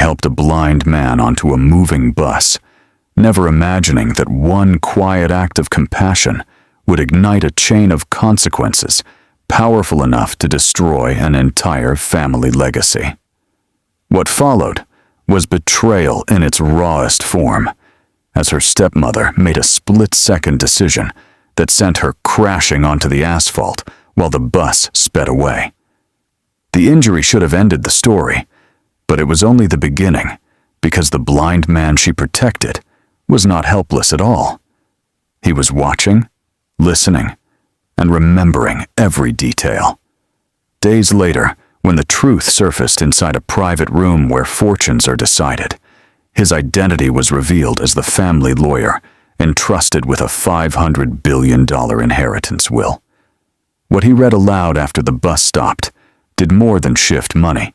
helped a blind man onto a moving bus, never imagining that one quiet act of compassion would ignite a chain of consequences powerful enough to destroy an entire family legacy. What followed was betrayal in its rawest form, as her stepmother made a split-second decision that sent her crashing onto the asphalt while the bus sped away. The injury should have ended the story, but it was only the beginning, because the blind man she protected was not helpless at all. He was watching, listening, and remembering every detail. Days later, when the truth surfaced inside a private room where fortunes are decided, his identity was revealed as the family lawyer entrusted with a $500 billion inheritance will. What he read aloud after the bus stopped did more than shift money.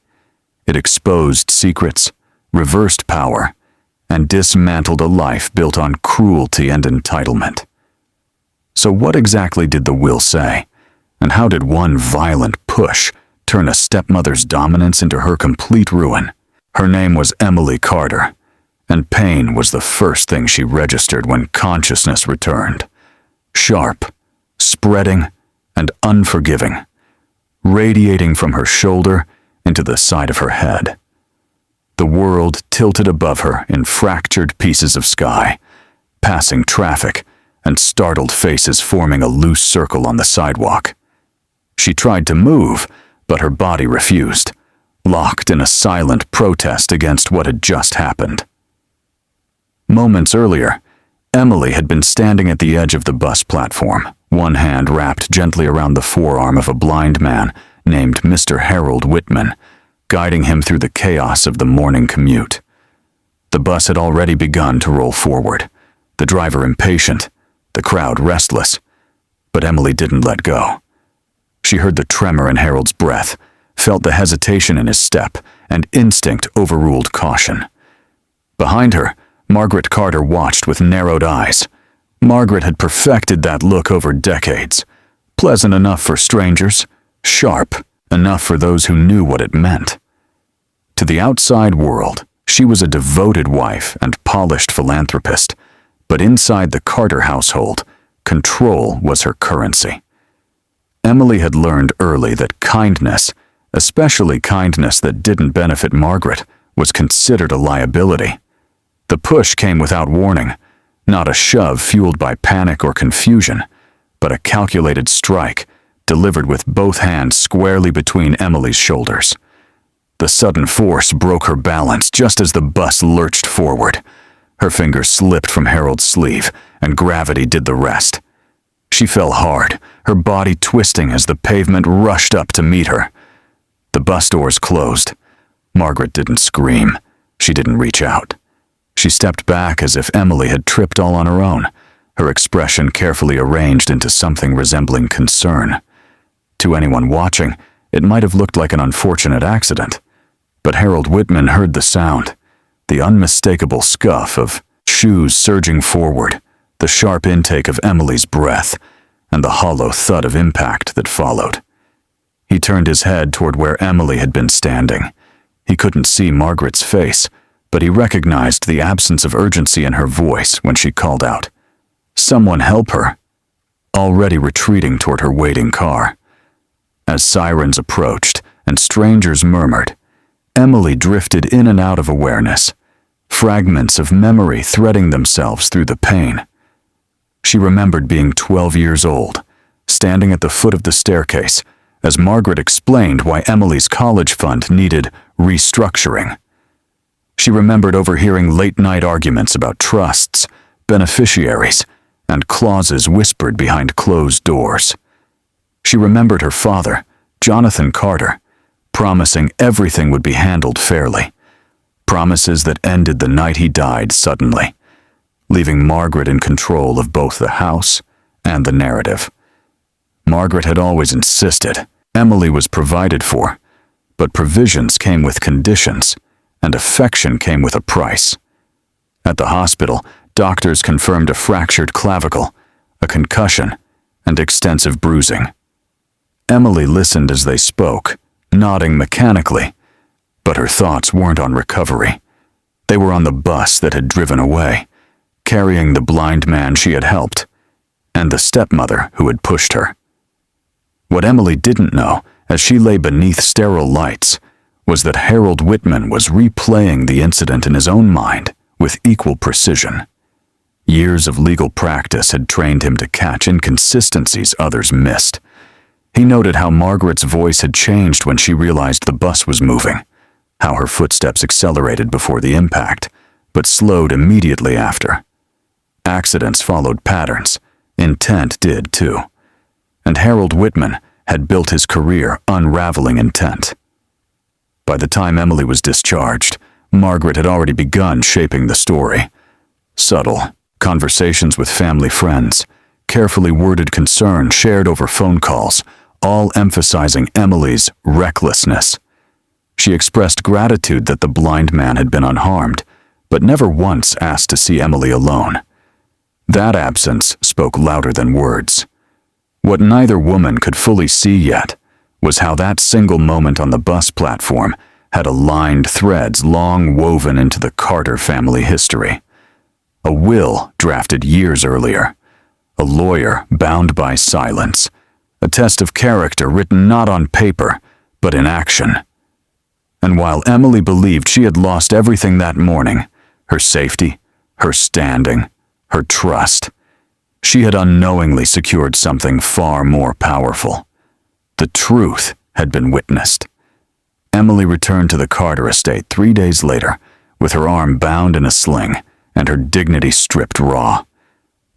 It exposed secrets, reversed power, and dismantled a life built on cruelty and entitlement. So what exactly did the will say, and how did one violent push turn a stepmother's dominance into her complete ruin? Her name was Emily Carter, and pain was the first thing she registered when consciousness returned. Sharp, spreading, and unforgiving, radiating from her shoulder into the side of her head. The world tilted above her in fractured pieces of sky, passing traffic and startled faces forming a loose circle on the sidewalk. She tried to move, but her body refused, locked in a silent protest against what had just happened. Moments earlier, Emily had been standing at the edge of the bus platform, one hand wrapped gently around the forearm of a blind man named Mr. Harold Whitman, guiding him through the chaos of the morning commute. The bus had already begun to roll forward, the driver impatient, the crowd restless, but Emily didn't let go. She heard the tremor in Harold's breath, felt the hesitation in his step, and instinct overruled caution. Behind her, Margaret Carter watched with narrowed eyes. Margaret had perfected that look over decades, pleasant enough for strangers, sharp enough for those who knew what it meant. To the outside world, she was a devoted wife and polished philanthropist, but inside the Carter household, control was her currency. Emily had learned early that kindness, especially kindness that didn't benefit Margaret, was considered a liability. The push came without warning, not a shove fueled by panic or confusion, but a calculated strike delivered with both hands squarely between Emily's shoulders. The sudden force broke her balance just as the bus lurched forward. Her fingers slipped from Harold's sleeve, and gravity did the rest. She fell hard, her body twisting as the pavement rushed up to meet her. The bus doors closed. Margaret didn't scream. She didn't reach out. She stepped back as if Emily had tripped all on her own, her expression carefully arranged into something resembling concern. To anyone watching, it might have looked like an unfortunate accident, but Harold Whitman heard the sound, the unmistakable scuff of shoes surging forward, the sharp intake of Emily's breath, and the hollow thud of impact that followed. He turned his head toward where Emily had been standing. He couldn't see Margaret's face, but he recognized the absence of urgency in her voice when she called out, "Someone help her," already retreating toward her waiting car. As sirens approached and strangers murmured, Emily drifted in and out of awareness, fragments of memory threading themselves through the pain. She remembered being 12 years old, standing at the foot of the staircase, as Margaret explained why Emily's college fund needed restructuring. She remembered overhearing late-night arguments about trusts, beneficiaries, and clauses whispered behind closed doors. She remembered her father, Jonathan Carter, promising everything would be handled fairly, promises that ended the night he died suddenly, leaving Margaret in control of both the house and the narrative. Margaret had always insisted Emily was provided for, but provisions came with conditions, and affection came with a price. At the hospital, doctors confirmed a fractured clavicle, a concussion, and extensive bruising. Emily listened as they spoke, nodding mechanically, but her thoughts weren't on recovery. They were on the bus that had driven away, carrying the blind man she had helped, and the stepmother who had pushed her. What Emily didn't know, as she lay beneath sterile lights, was that Harold Whitman was replaying the incident in his own mind with equal precision. Years of legal practice had trained him to catch inconsistencies others missed. He noted how Margaret's voice had changed when she realized the bus was moving, how her footsteps accelerated before the impact, but slowed immediately after. Accidents followed patterns. Intent did too. And Harold Whitman had built his career unraveling intent. By the time Emily was discharged, Margaret had already begun shaping the story. Subtle conversations with family friends, carefully worded concern shared over phone calls, all emphasizing Emily's recklessness. She expressed gratitude that the blind man had been unharmed, but never once asked to see Emily alone. That absence spoke louder than words. What neither woman could fully see yet was how that single moment on the bus platform had aligned threads long woven into the Carter family history. A will drafted years earlier, a lawyer bound by silence, a test of character written not on paper, but in action. And while Emily believed she had lost everything that morning, her safety, her standing, her trust, she had unknowingly secured something far more powerful. The truth had been witnessed. Emily returned to the Carter estate 3 days later, with her arm bound in a sling and her dignity stripped raw.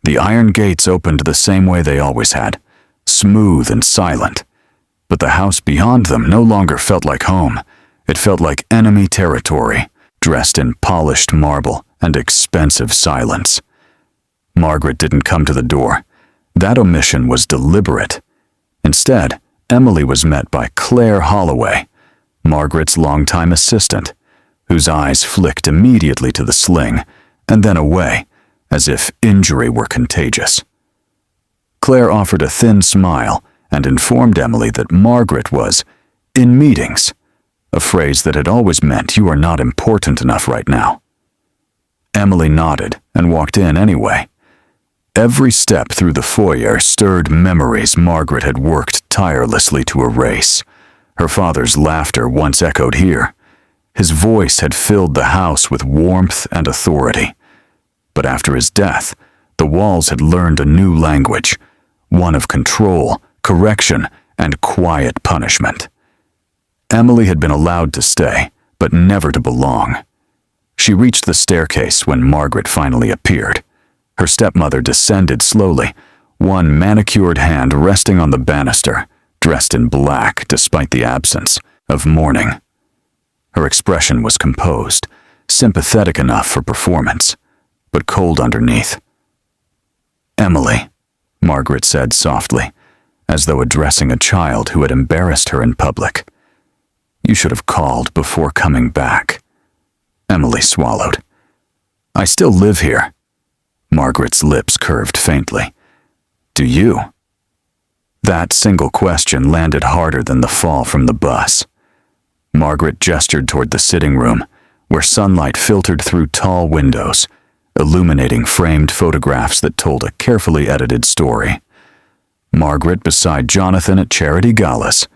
The iron gates opened the same way they always had, smooth and silent. But the house beyond them no longer felt like home. It felt like enemy territory, dressed in polished marble and expensive silence. Margaret didn't come to the door. That omission was deliberate. Instead, Emily was met by Claire Holloway, Margaret's longtime assistant, whose eyes flicked immediately to the sling and then away, as if injury were contagious. Claire offered a thin smile and informed Emily that Margaret was in meetings, a phrase that had always meant you are not important enough right now. Emily nodded and walked in anyway. Every step through the foyer stirred memories Margaret had worked tirelessly to erase. Her father's laughter once echoed here. His voice had filled the house with warmth and authority. But after his death, the walls had learned a new language, one of control, correction, and quiet punishment. Emily had been allowed to stay, but never to belong. She reached the staircase when Margaret finally appeared. Her stepmother descended slowly, one manicured hand resting on the banister, dressed in black despite the absence of mourning. Her expression was composed, sympathetic enough for performance, but cold underneath. "Emily," Margaret said softly, as though addressing a child who had embarrassed her in public. "You should have called before coming back." Emily swallowed. "I still live here." Margaret's lips curved faintly. "Do you?" That single question landed harder than the fall from the bus. Margaret gestured toward the sitting room, where sunlight filtered through tall windows, illuminating framed photographs that told a carefully edited story. Margaret beside Jonathan at charity galas.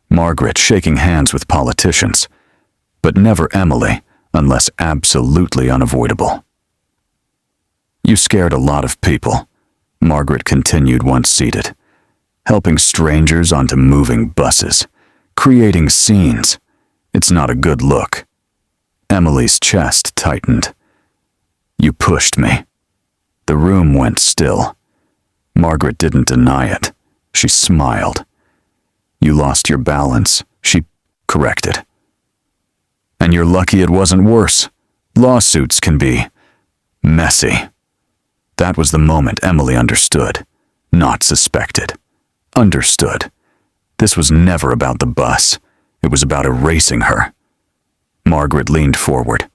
Margaret shaking hands with politicians. But never Emily, unless absolutely unavoidable. "You scared a lot of people," Margaret continued once seated. "Helping strangers onto moving buses. Creating scenes. It's not a good look." Emily's chest tightened. "You pushed me." The room went still. Margaret didn't deny it. She smiled. "You lost your balance," she corrected. "And you're lucky it wasn't worse. Lawsuits can be messy." That was the moment Emily understood, not suspected. Understood. This was never about the bus. It was about erasing her. Margaret leaned forward.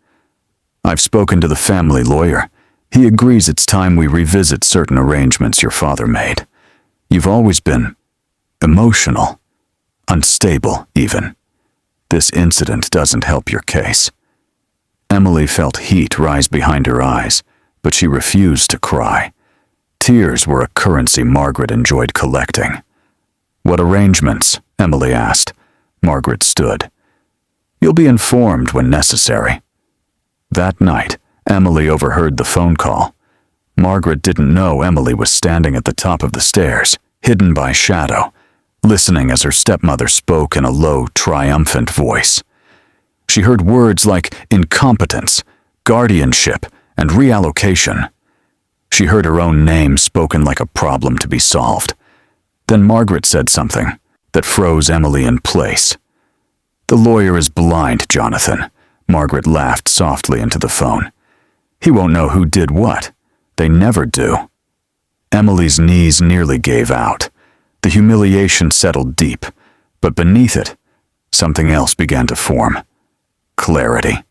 "I've spoken to the family lawyer. He agrees it's time we revisit certain arrangements your father made. You've always been emotional, unstable even. This incident doesn't help your case." Emily felt heat rise behind her eyes, but she refused to cry. Tears were a currency Margaret enjoyed collecting. "What arrangements?" Emily asked. Margaret stood. "You'll be informed when necessary." That night, Emily overheard the phone call. Margaret didn't know Emily was standing at the top of the stairs, hidden by shadow, listening as her stepmother spoke in a low, triumphant voice. She heard words like incompetence, guardianship, and reallocation. She heard her own name spoken like a problem to be solved. Then Margaret said something that froze Emily in place. "The lawyer is blind, Jonathan." Margaret laughed softly into the phone. "He won't know who did what. They never do." Emily's knees nearly gave out. The humiliation settled deep, but beneath it, something else began to form. Clarity.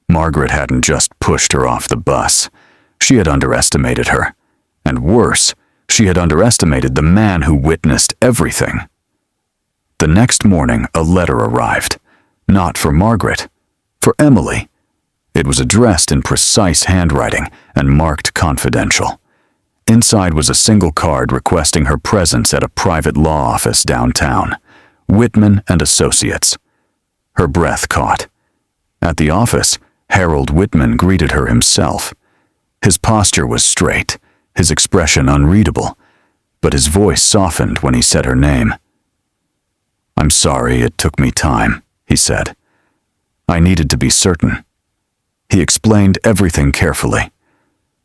Margaret hadn't just pushed her off the bus. She had underestimated her. And worse, she had underestimated the man who witnessed everything. The next morning, a letter arrived. Not for Margaret, for Emily. It was addressed in precise handwriting and marked confidential. Inside was a single card requesting her presence at a private law office downtown. Whitman and Associates. Her breath caught. At the office, Harold Whitman greeted her himself. His posture was straight, his expression unreadable, but his voice softened when he said her name. "I'm sorry it took me time," he said. "I needed to be certain." He explained everything carefully.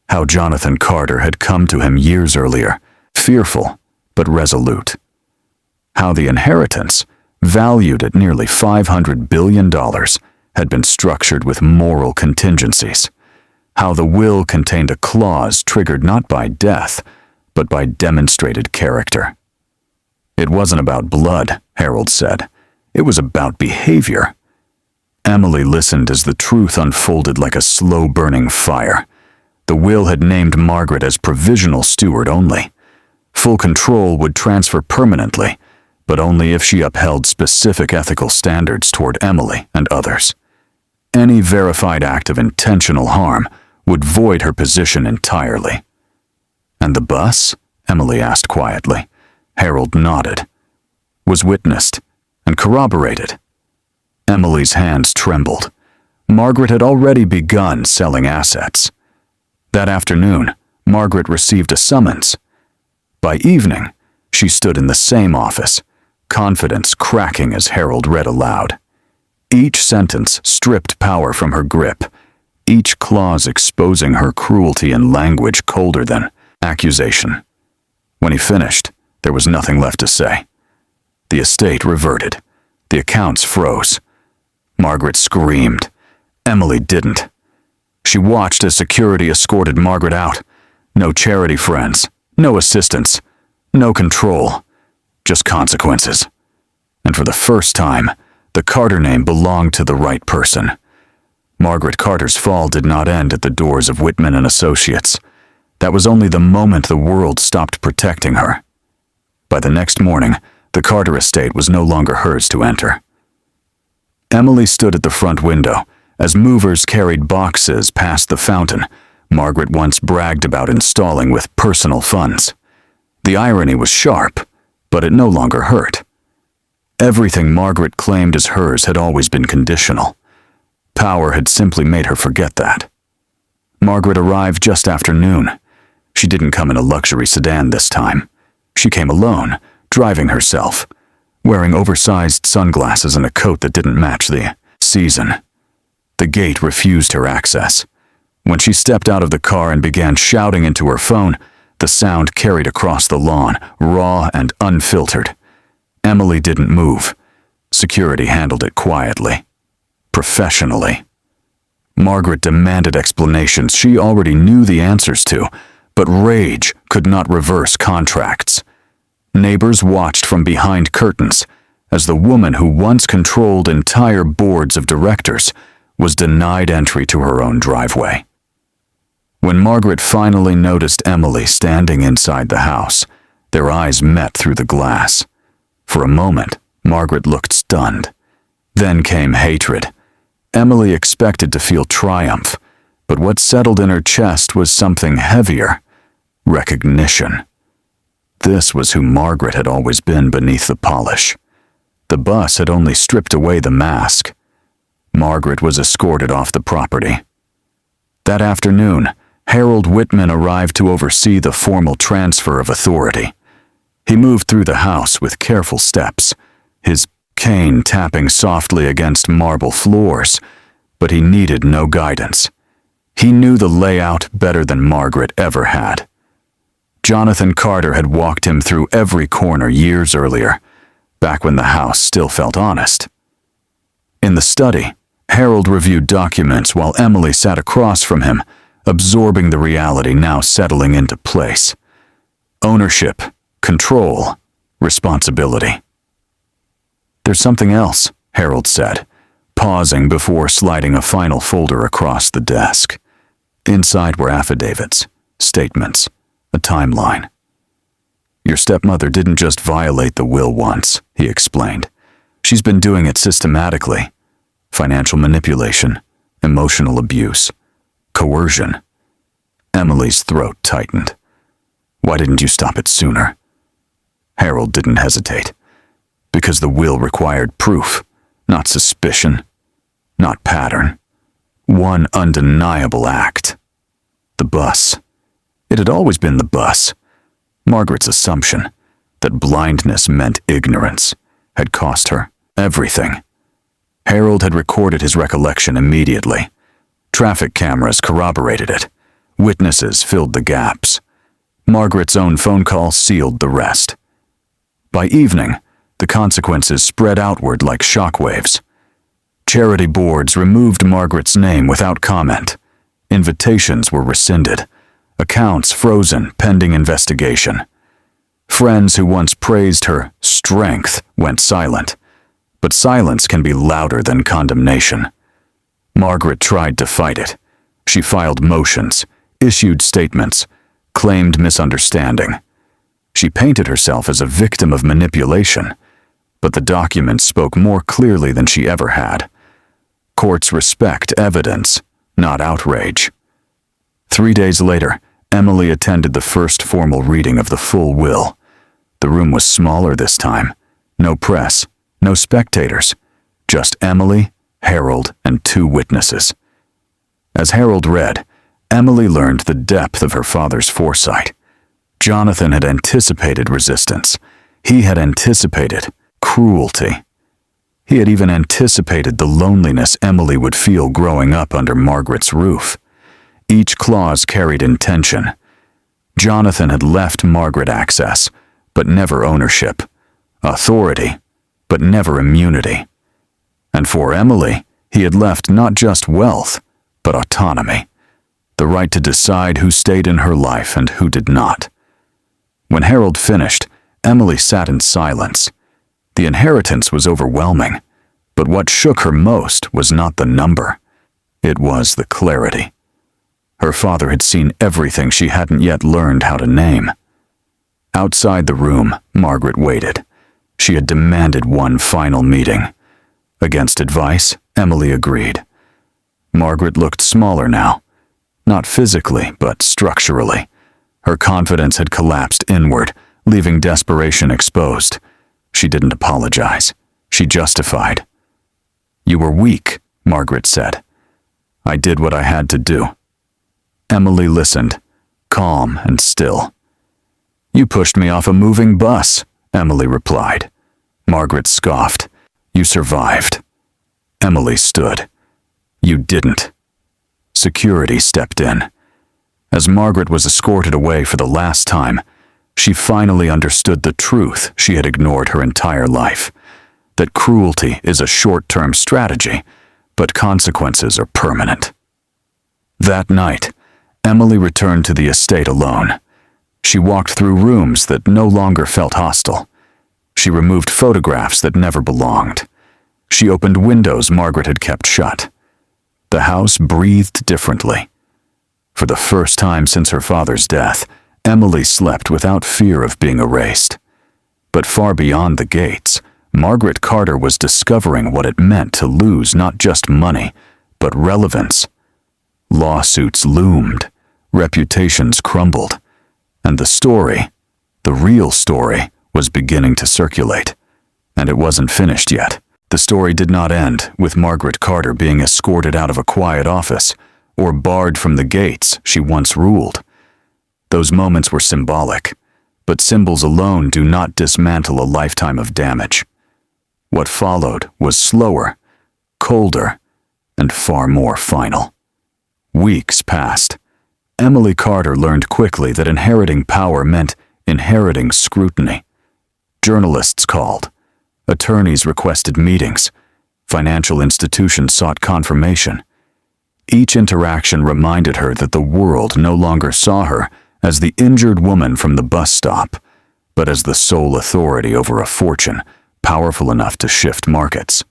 How Jonathan Carter had come to him years earlier, fearful but resolute. How the inheritance, valued at nearly $500 billion, had been structured with moral contingencies. How the will contained a clause triggered not by death, but by demonstrated character. It wasn't about blood, Harold said. It was about behavior. Emily listened as the truth unfolded like a slow-burning fire. The will had named Margaret as provisional steward only. Full control would transfer permanently, but only if she upheld specific ethical standards toward Emily and others. Any verified act of intentional harm would void her position entirely. "And the bus?" Emily asked quietly. Harold nodded. "Was witnessed and corroborated." Emily's hands trembled. Margaret had already begun selling assets. That afternoon, Margaret received a summons. By evening, she stood in the same office, confidence cracking as Harold read aloud. Each sentence stripped power from her grip, each clause exposing her cruelty in language colder than accusation. When he finished, there was nothing left to say. The estate reverted. The accounts froze. Margaret screamed. Emily didn't. She watched as security escorted Margaret out. No charity friends, no assistance, no control, just consequences. And for the first time, the Carter name belonged to the right person. Margaret Carter's fall did not end at the doors of Whitman and Associates. That was only the moment the world stopped protecting her. By the next morning, the Carter estate was no longer hers to enter. Emily stood at the front window as movers carried boxes past the fountain Margaret once bragged about installing with personal funds. The irony was sharp, but it no longer hurt. Everything Margaret claimed as hers had always been conditional. Power had simply made her forget that. Margaret arrived just after noon. She didn't come in a luxury sedan this time. She came alone, driving herself, wearing oversized sunglasses and a coat that didn't match the season. The gate refused her access. When she stepped out of the car and began shouting into her phone, the sound carried across the lawn, raw and unfiltered. Emily didn't move. Security handled it quietly, professionally. Margaret demanded explanations she already knew the answers to, but rage could not reverse contracts. Neighbors watched from behind curtains as the woman who once controlled entire boards of directors was denied entry to her own driveway. When Margaret finally noticed Emily standing inside the house, their eyes met through the glass. For a moment, Margaret looked stunned. Then came hatred. Emily expected to feel triumph, but what settled in her chest was something heavier: recognition. This was who Margaret had always been beneath the polish. The bus had only stripped away the mask. Margaret was escorted off the property. That afternoon, Harold Whitman arrived to oversee the formal transfer of authority. He moved through the house with careful steps, his cane tapping softly against marble floors, but he needed no guidance. He knew the layout better than Margaret ever had. Jonathan Carter had walked him through every corner years earlier, back when the house still felt honest. In the study, Harold reviewed documents while Emily sat across from him, absorbing the reality now settling into place. Ownership, control, responsibility. "There's something else," Harold said, pausing before sliding a final folder across the desk. Inside were affidavits, statements, a timeline. "Your stepmother didn't just violate the will once," he explained. "She's been doing it systematically. Financial manipulation, emotional abuse, coercion." Emily's throat tightened. "Why didn't you stop it sooner?" Harold didn't hesitate. "Because the will required proof, not suspicion, not pattern. One undeniable act. The bus. It had always been the bus. Margaret's assumption that blindness meant ignorance had cost her everything. Harold had recorded his recollection immediately. Traffic cameras corroborated it. Witnesses filled the gaps. Margaret's own phone call sealed the rest. By evening, the consequences spread outward like shockwaves. Charity boards removed Margaret's name without comment. Invitations were rescinded. Accounts frozen pending investigation. Friends who once praised her strength went silent. But silence can be louder than condemnation. Margaret tried to fight it. She filed motions, issued statements, claimed misunderstanding. She painted herself as a victim of manipulation, but the documents spoke more clearly than she ever had. Courts respect evidence, not outrage. 3 days later, Emily attended the first formal reading of the full will. The room was smaller this time. No press, no spectators, just Emily, Harold, and 2 witnesses. As Harold read, Emily learned the depth of her father's foresight. Jonathan had anticipated resistance. He had anticipated cruelty. He had even anticipated the loneliness Emily would feel growing up under Margaret's roof. Each clause carried intention. Jonathan had left Margaret access, but never ownership. Authority, but never immunity. And for Emily, he had left not just wealth, but autonomy. The right to decide who stayed in her life and who did not. When Harold finished, Emily sat in silence. The inheritance was overwhelming, but what shook her most was not the number. It was the clarity. Her father had seen everything she hadn't yet learned how to name. Outside the room, Margaret waited. She had demanded one final meeting. Against advice, Emily agreed. Margaret looked smaller now, not physically, but structurally. Her confidence had collapsed inward, leaving desperation exposed. She didn't apologize. She justified. "You were weak," Margaret said. "I did what I had to do." Emily listened, calm and still. "You pushed me off a moving bus," Emily replied. Margaret scoffed. "You survived." Emily stood. "You didn't." Security stepped in. As Margaret was escorted away for the last time, she finally understood the truth she had ignored her entire life, that cruelty is a short-term strategy, but consequences are permanent. That night, Emily returned to the estate alone. She walked through rooms that no longer felt hostile. She removed photographs that never belonged. She opened windows Margaret had kept shut. The house breathed differently. For the first time since her father's death, Emily slept without fear of being erased. But far beyond the gates, Margaret Carter was discovering what it meant to lose not just money, but relevance. Lawsuits loomed, reputations crumbled, and the real story, was beginning to circulate. And it wasn't finished yet. The story did not end with Margaret Carter being escorted out of a quiet office or barred from the gates she once ruled. Those moments were symbolic, but symbols alone do not dismantle a lifetime of damage. What followed was slower, colder, and far more final. Weeks passed. Emily Carter learned quickly that inheriting power meant inheriting scrutiny. Journalists called. Attorneys requested meetings. Financial institutions sought confirmation. Each interaction reminded her that the world no longer saw her as the injured woman from the bus stop, but as the sole authority over a fortune powerful enough to shift markets.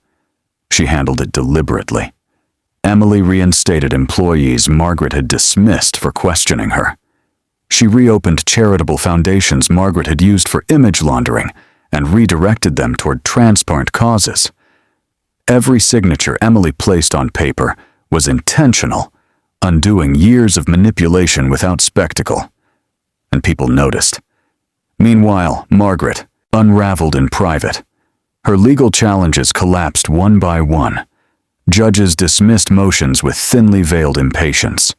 She handled it deliberately. Emily reinstated employees Margaret had dismissed for questioning her. She reopened charitable foundations Margaret had used for image laundering and redirected them toward transparent causes. Every signature Emily placed on paper was intentional, undoing years of manipulation without spectacle. And people noticed. Meanwhile, Margaret unraveled in private. Her legal challenges collapsed one by one. Judges dismissed motions with thinly veiled impatience.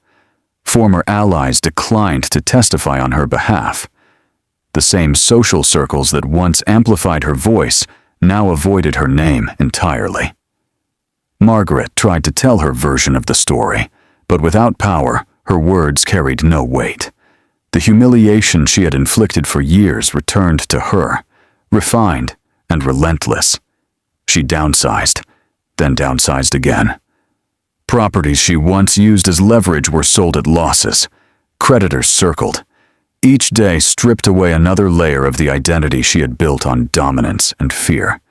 Former allies declined to testify on her behalf. The same social circles that once amplified her voice now avoided her name entirely. Margaret tried to tell her version of the story, but without power, her words carried no weight. The humiliation she had inflicted for years returned to her, refined and relentless. She downsized, then downsized again. Properties she once used as leverage were sold at losses. Creditors circled. Each day stripped away another layer of the identity she had built on dominance and fear.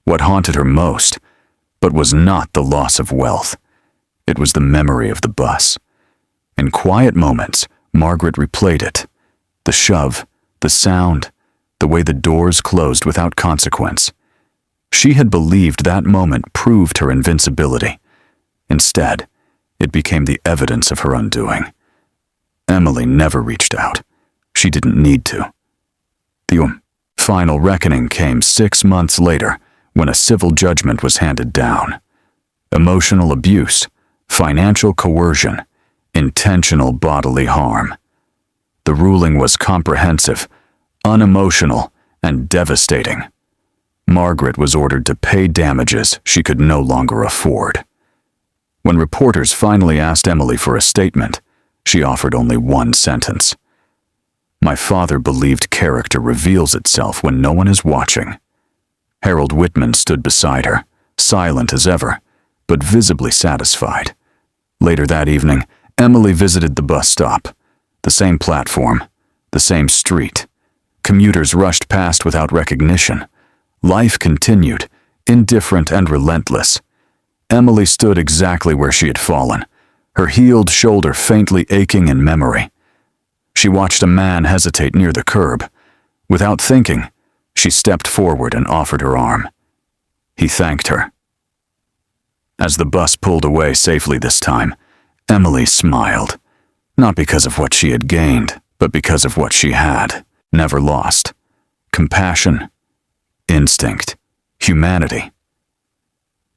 What haunted her most, but was not the loss of wealth. It was the memory of the bus. In quiet moments, Margaret replayed it. The shove, the sound, the way the doors closed without consequence. She had believed that moment proved her invincibility. Instead, it became the evidence of her undoing. Emily never reached out. She didn't need to. The final reckoning came 6 months later when a civil judgment was handed down. Emotional abuse, financial coercion, intentional bodily harm. The ruling was comprehensive, unemotional, and devastating. Margaret was ordered to pay damages she could no longer afford. When reporters finally asked Emily for a statement, she offered only one sentence. "My father believed character reveals itself when no one is watching." Harold Whitman stood beside her, silent as ever, but visibly satisfied. Later that evening, Emily visited the bus stop. The same platform, the same street. Commuters rushed past without recognition. Life continued, indifferent and relentless. Emily stood exactly where she had fallen, her healed shoulder faintly aching in memory. She watched a man hesitate near the curb. Without thinking, she stepped forward and offered her arm. He thanked her. As the bus pulled away safely this time, Emily smiled, not because of what she had gained, but because of what she had never lost: compassion, instinct, humanity.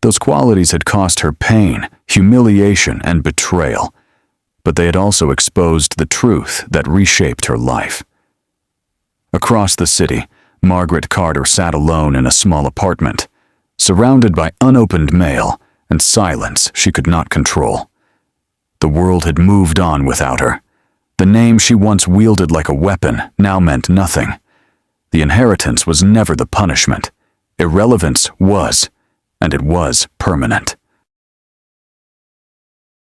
Those qualities had cost her pain, humiliation, and betrayal, but they had also exposed the truth that reshaped her life. Across the city, Margaret Carter sat alone in a small apartment, surrounded by unopened mail and silence she could not control. The world had moved on without her. The name she once wielded like a weapon now meant nothing. The inheritance was never the punishment. Irrelevance was, and it was permanent.